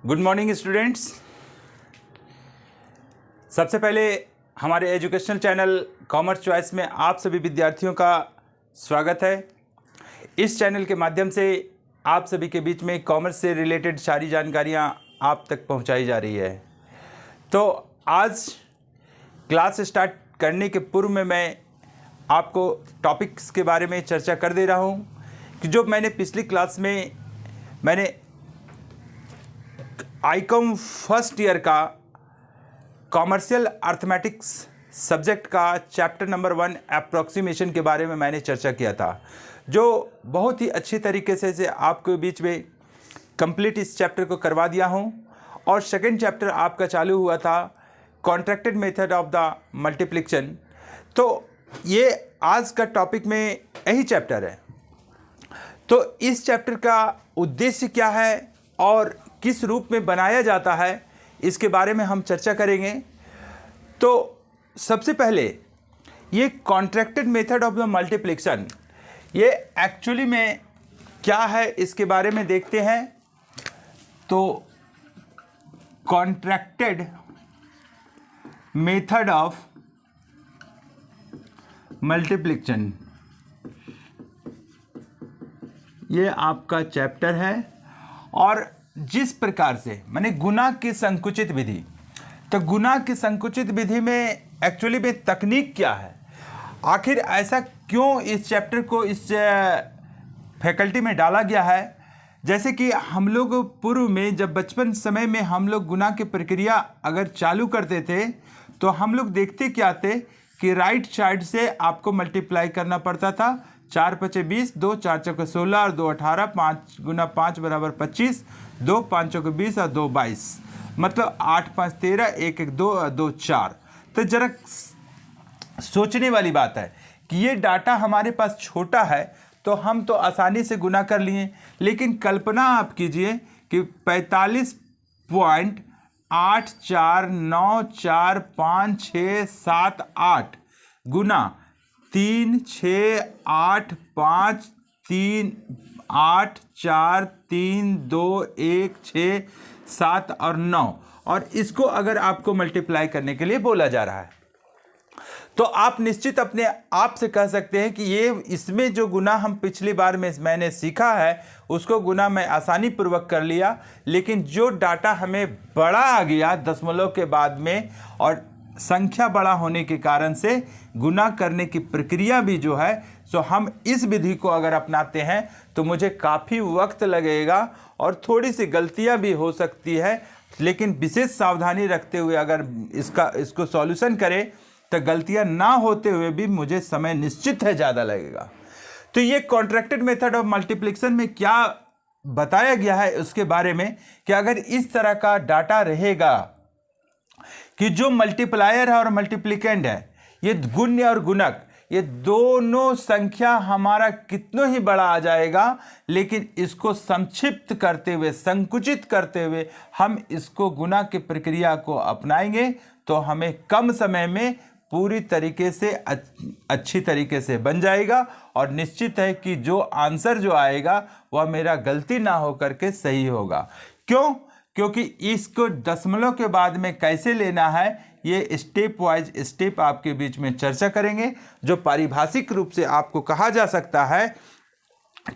Good morning students. सबसे पहले हमारे एजुकेशनल चैनल कॉमर्स चॉइस में आप सभी विद्यार्थियों का स्वागत है। इस चैनल के माध्यम से आप सभी के बीच में कॉमर्स से रिलेटेड सारी जानकारियां आप तक पहुंचाई जा रही है। तो आज क्लास स्टार्ट करने के पूर्व में मैं आपको टॉपिक्स के बारे में चर्चा कर दे रहा हूं कि जो मैंने पिछली क्लास में आईकॉम फर्स्ट ईयर का कॉमर्शियल अर्थमेटिक्स सब्जेक्ट का चैप्टर नंबर 1 अप्रॉक्सीमेशन के बारे में मैंने चर्चा किया था, जो बहुत ही अच्छी तरीके से आपके बीच में कंप्लीट इस चैप्टर को करवा दिया हूं। और सेकंड चैप्टर आपका चालू हुआ था contracted method of the multiplication. तो ये आज का टॉपिक में यही चैप्टर है। तो इस चैप्टर का उद्देश्य क्या है और किस रूप में बनाया जाता है, इसके बारे में हम चर्चा करेंगे। तो सबसे पहले ये contracted method of the multiplication ये एक्चुअली में क्या है, इसके बारे में देखते हैं। तो कॉन्ट्रैक्टेड मेथड ऑफ मल्टीप्लिकेशन ये आपका चैप्टर है। और जिस प्रकार से मैंने गुना की संकुचित विधि, तो गुना की संकुचित विधि में एक्चुअली में तकनीक क्या है, आखिर ऐसा क्यों इस चैप्टर को इस फैकल्टी में डाला गया है। जैसे कि हम लोग पूर्व में जब बचपन समय में हम लोग गुना की प्रक्रिया अगर चालू करते थे तो हम लोग देखते क्या थे कि राइट साइड से आपको मल्टीप्लाई करना पड़ता था। 4 पचे 20, 2 4 चौके 16 और 2 18, 5 गुना 5 बराबर 25, 2 5 चौके 20 और 2 22, मतलब 8 5 13, 1 1 2 और 2 4। तो जरा सोचने वाली बात है कि ये डाटा हमारे पास छोटा है तो हम तो आसानी से गुना कर लिए, लेकिन कल्पना आप कीजिए कि 45.849456 गुना 3 6 8 5 3 8 4 3 2 1 6 7 और 9, और इसको अगर आपको मल्टीप्लाई करने के लिए बोला जा रहा है तो आप निश्चित अपने आप से कह सकते हैं कि ये इसमें जो गुना हम पिछली बार में मैंने सीखा है उसको गुना मैं आसानी पूर्वक कर लिया, लेकिन जो डाटा हमें बड़ा आ गया दशमलव के बाद में और संख्या बड़ा होने के कारण से गुना करने की प्रक्रिया भी जो है सो हम इस विधि को अगर अपनाते हैं तो मुझे काफ़ी वक्त लगेगा और थोड़ी सी गलतियां भी हो सकती है, लेकिन विशेष सावधानी रखते हुए अगर इसको सॉल्यूशन करें तो गलतियां ना होते हुए भी मुझे समय निश्चित है ज़्यादा लगेगा। तो ये कॉन्ट्रैक्टेड मेथड ऑफ मल्टीप्लिकेशन में क्या बताया गया है उसके बारे में कि अगर इस तरह का डाटा रहेगा कि जो मल्टीप्लायर है और मल्टीप्लिकेंड है, ये गुण्य और गुणक, ये दोनों संख्या हमारा कितना ही बड़ा आ जाएगा, लेकिन इसको संक्षिप्त करते हुए संकुचित करते हुए हम इसको गुना की प्रक्रिया को अपनाएंगे तो हमें कम समय में पूरी तरीके से अच्छी तरीके से बन जाएगा। और निश्चित है कि जो आंसर जो आएगा वह मेरा गलती ना हो करके सही होगा। क्यों? क्योंकि इसको दशमलव के बाद में कैसे लेना है ये स्टेप वाइज स्टेप आपके बीच में चर्चा करेंगे। जो पारिभाषिक रूप से आपको कहा जा सकता है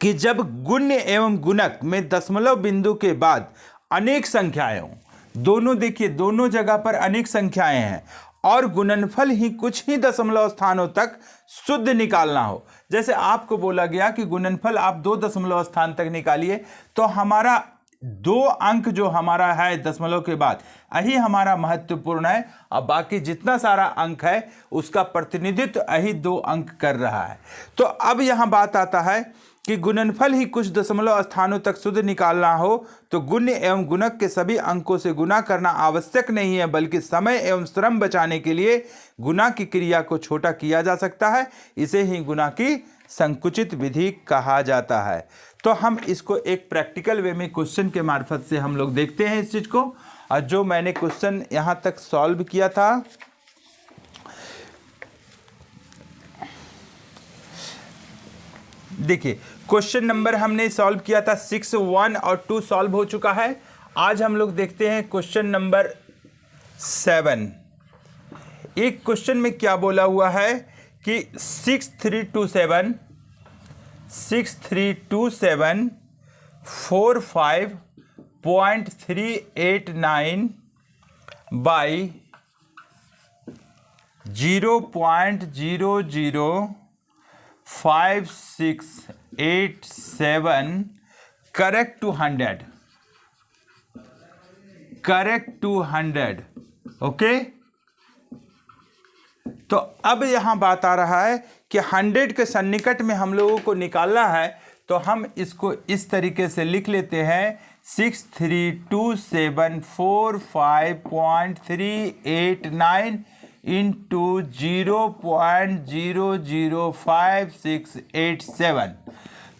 कि जब गुण्य एवं गुणक में दशमलव बिंदु के बाद अनेक संख्याएं हों, दोनों देखिए दोनों जगह पर अनेक संख्याएं हैं और गुणनफल ही कुछ ही दशमलव स्थानों तक शुद्ध निकालना हो। जैसे आपको बोला गया कि गुणनफल आप 2 दशमलव स्थान तक निकालिए, तो हमारा 2 अंक जो हमारा है दशमलव के बाद यही हमारा महत्वपूर्ण है, और बाकी जितना सारा अंक है उसका प्रतिनिधित्व यही 2 अंक कर रहा है। तो अब यहाँ बात आता है कि गुणनफल ही कुछ दशमलव स्थानों तक शुद्ध निकालना हो तो गुण्य एवं गुणक के सभी अंकों से गुना करना आवश्यक नहीं है, बल्कि समय एवं श्रम बचाने के लिए गुना की क्रिया को छोटा किया जा सकता है। इसे ही गुना की संकुचित विधि कहा जाता है। तो हम इसको एक प्रैक्टिकल वे में क्वेश्चन के मार्फत से हम लोग देखते हैं इस चीज को। और जो मैंने क्वेश्चन यहाँ तक सॉल्व किया था, देखिए क्वेश्चन नंबर हमने सॉल्व किया था 6, 1 और 2 सॉल्व हो चुका है। आज हम लोग देखते हैं क्वेश्चन नंबर 7। एक क्वेश्चन में क्या बोला हुआ है कि 6327 45.389 by 0.005687 करेक्ट टू 100 ओके। तो अब यहाँ बात आ रहा है कि 100 के सन्निकट में हम लोगों को निकालना है, तो हम इसको इस तरीके से लिख लेते हैं 632745.389 इंटू 0.005687।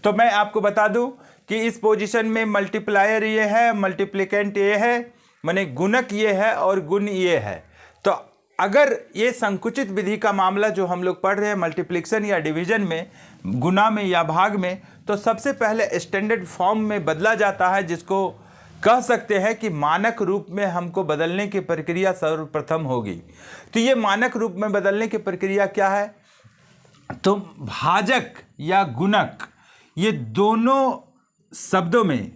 तो मैं आपको बता दूं कि इस पोजीशन में मल्टीप्लायर ये है, मल्टीप्लिकेंट ये है, माने गुणक ये है और गुण ये है। तो अगर ये संकुचित विधि का मामला जो हम लोग पढ़ रहे हैं मल्टीप्लिकेशन या डिवीजन में, गुना में या भाग में, तो सबसे पहले स्टैंडर्ड फॉर्म में बदला जाता है, जिसको कह सकते हैं कि मानक रूप में हमको बदलने की प्रक्रिया सर्वप्रथम होगी। तो ये मानक रूप में बदलने की प्रक्रिया क्या है? तो भाजक या गुणक, ये दोनों शब्दों में,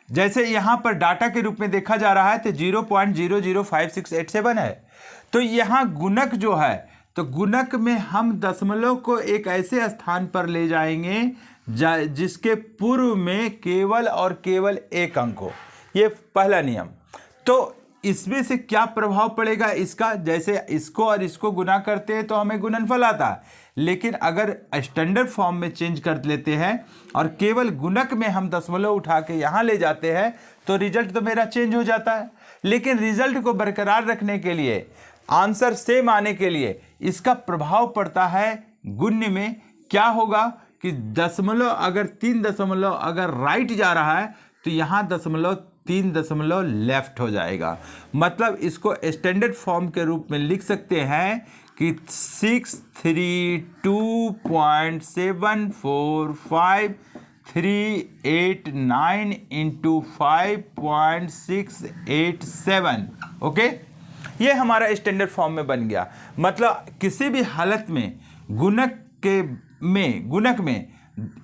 जैसे यहाँ पर डाटा के रूप में देखा जा रहा है तो 0.005687 है। तो यहाँ गुणक जो है, तो गुणक में हम दशमलव को एक ऐसे स्थान पर ले जाएंगे जिसके पूर्व में केवल और केवल एक अंक हो। ये पहला नियम। तो इसमें से क्या प्रभाव पड़ेगा इसका? जैसे इसको और इसको गुना करते हैं तो हमें गुणनफल आता है, लेकिन अगर स्टैंडर्ड फॉर्म में चेंज कर लेते हैं और केवल गुणक में हम दशमलव उठा के यहाँ ले जाते हैं तो रिजल्ट तो मेरा चेंज हो जाता है। लेकिन रिजल्ट को बरकरार रखने के लिए, आंसर सेम आने के लिए, इसका प्रभाव पड़ता है गुण्य में। क्या होगा कि दशमलव अगर 3 दशमलव अगर राइट जा रहा है तो यहाँ 3 दशमलव लेफ्ट हो जाएगा। मतलब इसको स्टैंडर्ड फॉर्म के रूप में लिख सकते हैं कि 632.745.389 इंटू 5.687। ओके, ये हमारा स्टैंडर्ड फॉर्म में बन गया। मतलब किसी भी हालत में गुणक में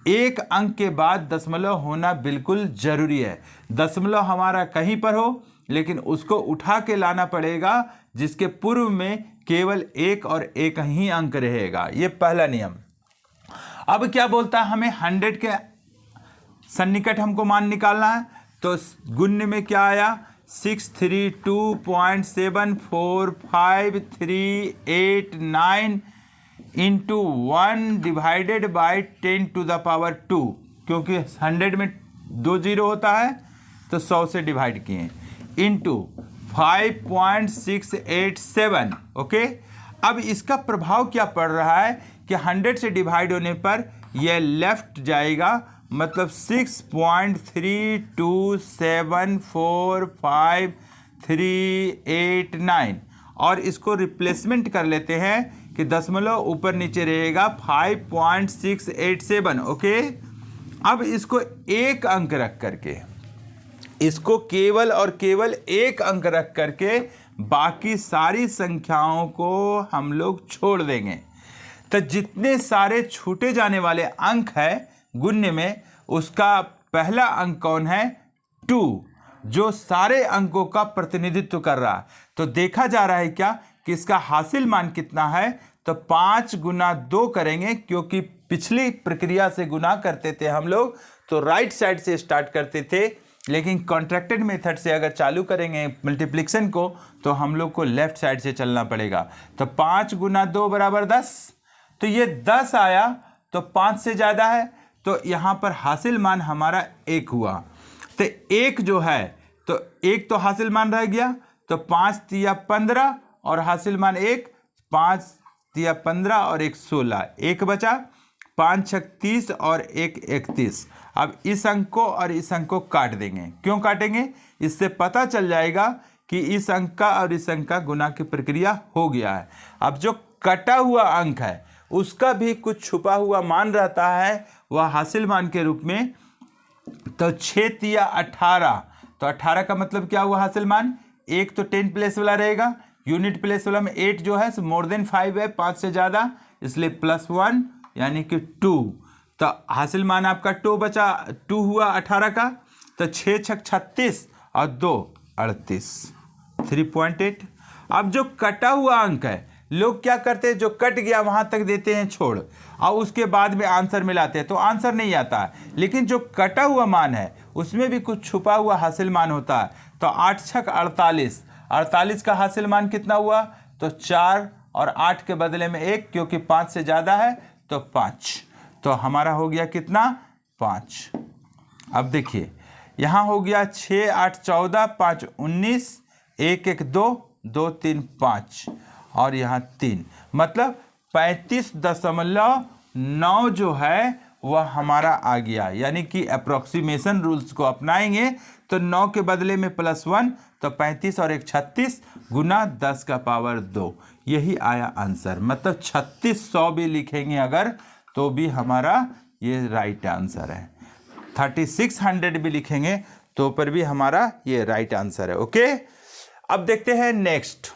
एक अंक के बाद दशमलव होना बिल्कुल जरूरी है। दशमलव हमारा कहीं पर हो, लेकिन उसको उठा के लाना पड़ेगा जिसके पूर्व में केवल एक और एक ही अंक रहेगा। ये पहला नियम। अब क्या बोलता है, हमें 100 के सन्निकट हमको मान निकालना है। तो गुण्य में क्या आया, 632.745.389 इंटू 1 डिवाइडेड बाई 10⁻², क्योंकि 100 में 2 जीरो होता है तो 100 से डिवाइड किए, इंटू 5.687। ओके, अब इसका प्रभाव क्या पड़ रहा है कि 100 से डिवाइड होने पर यह लेफ्ट जाएगा, मतलब 6.32745389, और इसको रिप्लेसमेंट कर लेते हैं कि दशमलव ऊपर नीचे रहेगा 5.687। ओके, अब इसको एक अंक रख करके, इसको केवल और केवल एक अंक रख करके बाकी सारी संख्याओं को हम लोग छोड़ देंगे। तो जितने सारे छूटे जाने वाले अंक है गुण्य में, उसका पहला अंक कौन है, 2, जो सारे अंकों का प्रतिनिधित्व कर रहा है। तो देखा जा रहा है क्या कि इसका हासिल मान कितना है, तो 5 गुना 2 करेंगे, क्योंकि पिछली प्रक्रिया से गुना करते थे हम लोग तो राइट साइड से स्टार्ट करते थे, लेकिन कॉन्ट्रैक्टेड मेथड से अगर चालू करेंगे मल्टीप्लिकेशन को तो हम लोग को लेफ्ट साइड से चलना पड़ेगा। तो 5 गुना 2 बराबर 10, तो ये 10 आया, तो 5 से ज़्यादा है, तो यहाँ पर हासिल मान हमारा 1 हुआ। तो 1 जो है, तो 1 तो हासिल मान रह गया, तो 5 तिया 15 और हासिल मान 1, 5 तिया 15 और 1 16, 1 बचा, 5 6 30 और 1 31। अब इस अंक को और इस अंक को काट देंगे। क्यों काटेंगे? इससे पता चल जाएगा कि इस अंक का और इस अंक का गुना की प्रक्रिया हो गया है। अब जो कटा हुआ अंक है उसका भी कुछ छुपा हुआ मान रहता है, वह हासिल मान के रूप में। तो 6 तिया 18, तो 18 का मतलब क्या हुआ हासिल मान, एक तो 10 प्लेस वाला रहेगा, यूनिट प्लेस वाला में 8 जो है मोर देन 5 है, 5 से ज़्यादा, इसलिए +1 यानी कि 2। तो हासिल मान आपका 2 बचा, 2 हुआ 18 का, तो 6 छक 36 और 2 38, 3.8। अब जो कटा हुआ अंक है, लोग क्या करते हैं, जो कट गया वहां तक देते हैं छोड़ और उसके बाद में आंसर मिलाते हैं, तो आंसर नहीं आता है। लेकिन जो कटा हुआ मान है उसमें भी कुछ छुपा हुआ हासिल मान होता है। तो 8 छक 48, 48 का हासिल मान कितना हुआ, तो 4 और 8 के बदले में 1, क्योंकि 5 से ज़्यादा है तो 5, तो हमारा हो गया कितना 5। अब देखिए यहाँ हो गया 6 8 14, 5 19, 1 1 2, 2 3 5 और यहाँ 3, मतलब 35.9 जो है वह हमारा आ गया। यानी कि अप्रोक्सीमेशन रूल्स को अपनाएंगे तो 9 के बदले में +1, तो 35 और 1 36 गुना 10 का पावर 2, यही आया आंसर। मतलब 3600 भी लिखेंगे अगर तो भी हमारा ये राइट आंसर है, 3600 भी लिखेंगे तो पर भी हमारा ये राइट आंसर है। ओके, अब देखते हैं नेक्स्ट।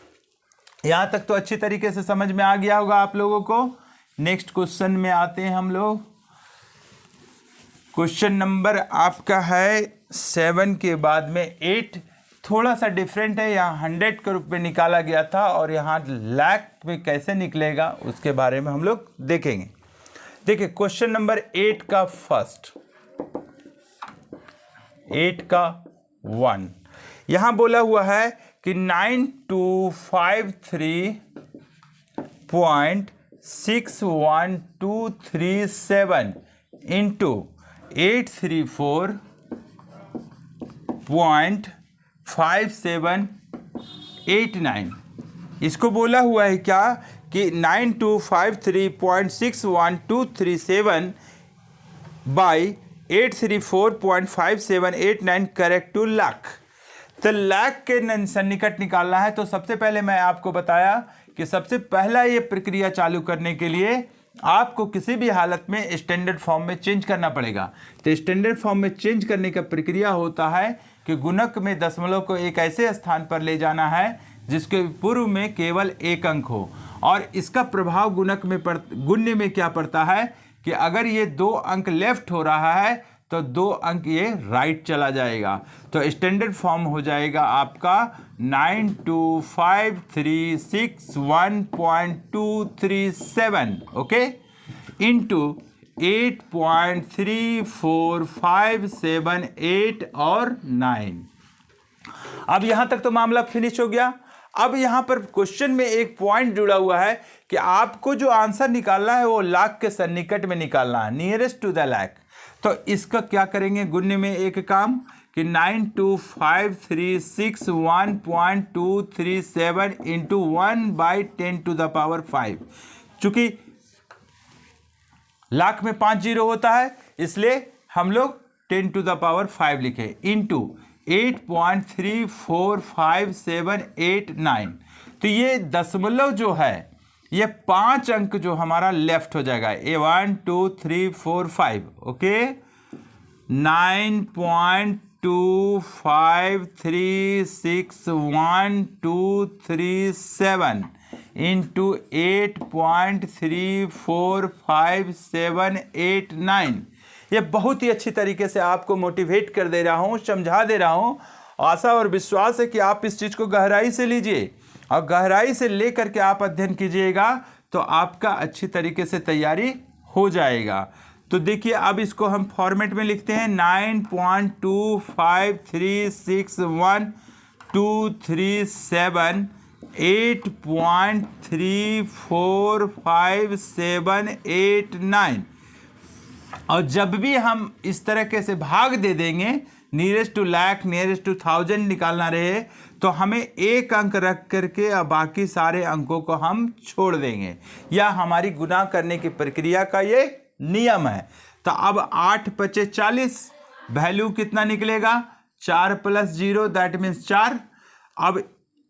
यहां तक तो अच्छी तरीके से समझ में आ गया होगा आप लोगों को। नेक्स्ट क्वेश्चन में आते हैं हम लोग। क्वेश्चन नंबर आपका है 7 के बाद में 8, थोड़ा सा डिफरेंट है। यहाँ 100 के रूप में निकाला गया था और यहाँ लाख में कैसे निकलेगा उसके बारे में हम लोग देखेंगे। देखिए क्वेश्चन नंबर 8 का फर्स्ट, 8 का 1, यहाँ बोला हुआ है कि 9253.61237 इंटू 834.5789, इसको बोला हुआ है क्या कि 9253.61237 बाई 834.5789 करेक्ट टू लाख। तो लाख के सन्निकट निकालना है। तो सबसे पहले मैं आपको बताया कि सबसे पहला ये प्रक्रिया चालू करने के लिए आपको किसी भी हालत में स्टैंडर्ड फॉर्म में चेंज करना पड़ेगा। तो स्टैंडर्ड फॉर्म में चेंज करने का प्रक्रिया होता है कि गुणक में दशमलव को एक ऐसे स्थान पर ले जाना है जिसके पूर्व में केवल एक अंक हो, और इसका प्रभाव गुणक में गुण्य में क्या पड़ता है कि अगर ये 2 अंक लेफ्ट हो रहा है तो 2 अंक ये राइट चला जाएगा। तो स्टैंडर्ड फॉर्म हो जाएगा आपका 925361.237 ओके इंटू 8.34578 और 9। अब यहां तक तो मामला फिनिश हो गया। अब यहां पर क्वेश्चन में एक पॉइंट जुड़ा हुआ है कि आपको जो आंसर निकालना है वो लाख के सन्निकट में निकालना है, नियरेस्ट टू द लाख। तो इसका क्या करेंगे गुण्य में एक काम कि 925361.237 इंटू 1/10⁵ चूंकि लाख में 5 जीरो होता है इसलिए हम लोग 10⁵ लिखे इंटू 8.3457889। तो ये दशमलव जो है ये 5 अंक जो हमारा लेफ्ट हो जाएगा, 1 2 3 4 5 ओके 9.25361237 इंटू 8.3457889। ये बहुत ही अच्छी तरीके से आपको मोटिवेट कर दे रहा हूँ, समझा दे रहा हूँ। आशा और विश्वास है कि आप इस चीज़ को गहराई से लीजिए और गहराई से लेकर के आप अध्ययन कीजिएगा तो आपका अच्छी तरीके से तैयारी हो जाएगा। तो देखिए अब इसको हम फॉर्मेट में लिखते हैं 9.25361237 8.3457889। और जब भी हम इस तरीके से भाग दे देंगे, nearest to lakh nearest to 1000 निकालना रहे तो हमें एक अंक रख करके और बाकी सारे अंकों को हम छोड़ देंगे। या हमारी गुणा करने की प्रक्रिया का ये नियम है। तो अब 8 × 5 = 40, वैल्यू कितना निकलेगा 4 + 0 दैट मीन्स 4। अब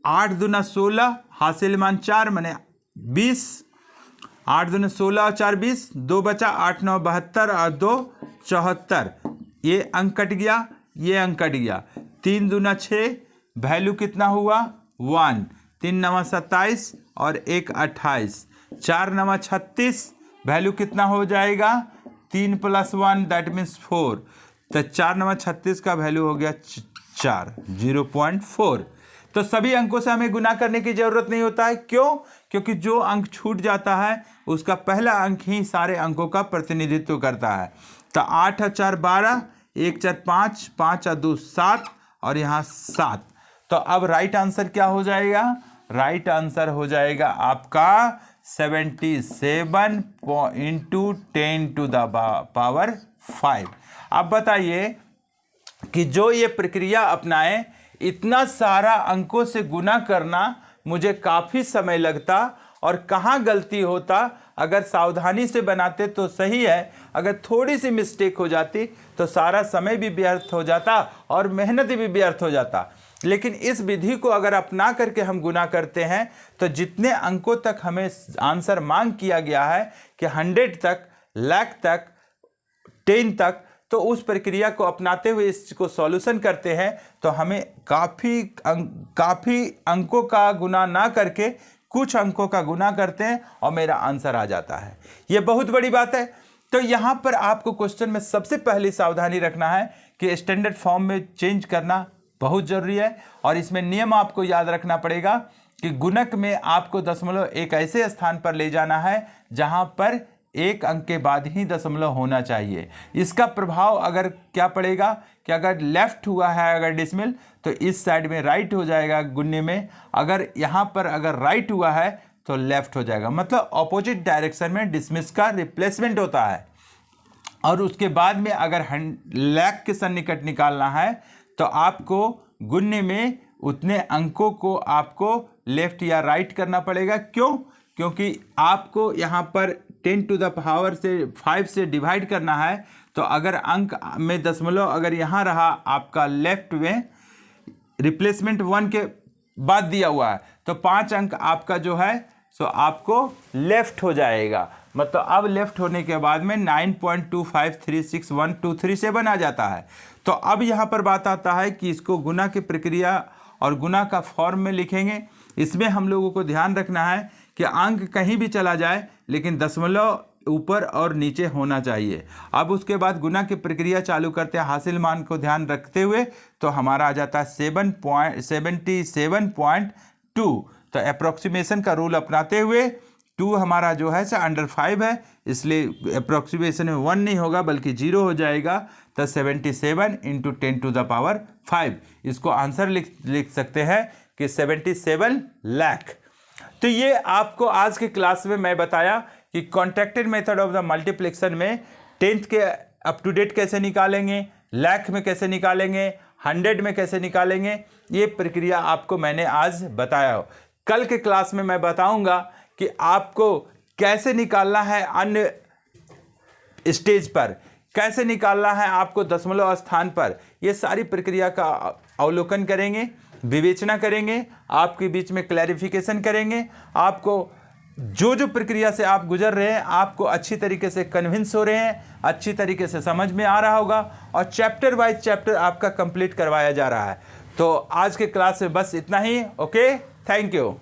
8 दूना 16 हासिल मान 4 माने 20, 8 दूना 16 और 4 20, 2 बचा 8 9 72 और 2 74। ये अंक कट गया, ये अंक कट गया। 3 दूना 6, वैल्यू कितना हुआ 1, 3 नवा 27 और 1 28, 4 नवा 36, वैल्यू कितना हो जाएगा 3 + 1 दैट मीन्स 4, तो 4 नवा 36 का वैल्यू हो गया 4, 0.4। तो सभी अंकों से हमें गुना करने की जरूरत नहीं होता है। क्यों? क्योंकि जो अंक छूट जाता है उसका पहला अंक ही सारे अंकों का प्रतिनिधित्व करता है। तो 8 और 4 12, 1 4 5, 5 और 2 7 और यहाँ 7। तो अब राइट आंसर क्या हो जाएगा? राइट आंसर हो जाएगा आपका 77 इंटू 10⁵। अब बताइए कि जो ये प्रक्रिया अपनाए, इतना सारा अंकों से गुना करना मुझे काफ़ी समय लगता और कहाँ गलती होता। अगर सावधानी से बनाते तो सही है, अगर थोड़ी सी मिस्टेक हो जाती तो सारा समय भी व्यर्थ हो जाता और मेहनत भी व्यर्थ हो जाता। लेकिन इस विधि को अगर अपना करके हम गुना करते हैं तो जितने अंकों तक हमें आंसर मांग किया गया है कि 100 तक, लाख तक, 10 तक, तो उस प्रक्रिया को अपनाते हुए इसको सॉल्यूशन करते हैं तो हमें काफ़ी अंकों का गुना ना करके कुछ अंकों का गुना करते हैं और मेरा आंसर आ जाता है। ये बहुत बड़ी बात है। तो यहाँ पर आपको क्वेश्चन में सबसे पहले सावधानी रखना है कि स्टैंडर्ड फॉर्म में चेंज करना बहुत ज़रूरी है और इसमें नियम आपको याद रखना पड़ेगा कि गुणक में आपको दशमलव एक ऐसे स्थान पर ले जाना है जहाँ पर एक अंक के बाद ही दशमलव होना चाहिए। इसका प्रभाव अगर क्या पड़ेगा कि अगर लेफ्ट हुआ है अगर डिसमिल तो इस साइड में राइट हो जाएगा गुणने में, अगर यहाँ पर अगर राइट हुआ है तो लेफ्ट हो जाएगा, मतलब ऑपोजिट डायरेक्शन में डिसमिस का रिप्लेसमेंट होता है। और उसके बाद में अगर लाख के सन्निकट निकालना है तो आपको गुणने में उतने अंकों को आपको लेफ्ट या राइट करना पड़ेगा। क्यों? क्योंकि आपको यहाँ पर 10⁵ से डिवाइड करना है। तो अगर अंक में दशमलव अगर यहाँ रहा आपका लेफ्ट में रिप्लेसमेंट 1 के बाद दिया हुआ है तो 5 अंक आपका जो है सो आपको लेफ्ट हो जाएगा। मतलब अब लेफ्ट होने के बाद में 9.2536123 आ जाता है। तो अब यहाँ पर बात आता है कि इसको गुना की प्रक्रिया और गुना का फॉर्म में लिखेंगे। इसमें हम लोगों को ध्यान रखना है कि अंक कहीं भी चला जाए लेकिन दशमलव ऊपर और नीचे होना चाहिए। अब उसके बाद गुना की प्रक्रिया चालू करते हैं हासिल मान को ध्यान रखते हुए, तो हमारा आ जाता है 77.2। तो अप्रोक्सीमेशन का रूल अपनाते हुए 2 हमारा जो है अंडर 5 है, इसलिए अप्रोक्सीमेशन में 1 नहीं होगा बल्कि 0 हो जाएगा। तो 77 इंटू 10⁵ इसको आंसर लिख सकते हैं कि 77 लाख। तो ये आपको आज के क्लास में मैं बताया कि contracted method of the multiplication में 10th के अप टू डेट कैसे निकालेंगे, लाख में कैसे निकालेंगे, 100 में कैसे निकालेंगे, ये प्रक्रिया आपको मैंने आज बताया हो। कल के क्लास में मैं बताऊंगा कि आपको कैसे निकालना है अन्य स्टेज पर, कैसे निकालना है आपको दशमलव स्थान पर। ये सारी प्रक्रिया का अवलोकन करेंगे, विवेचना करेंगे, आपके बीच में क्लैरिफिकेशन करेंगे। आपको जो प्रक्रिया से आप गुजर रहे हैं आपको अच्छी तरीके से कन्विंस हो रहे हैं, अच्छी तरीके से समझ में आ रहा होगा और चैप्टर वाइज चैप्टर आपका कंप्लीट करवाया जा रहा है। तो आज के क्लास में बस इतना ही। Okay, thank you.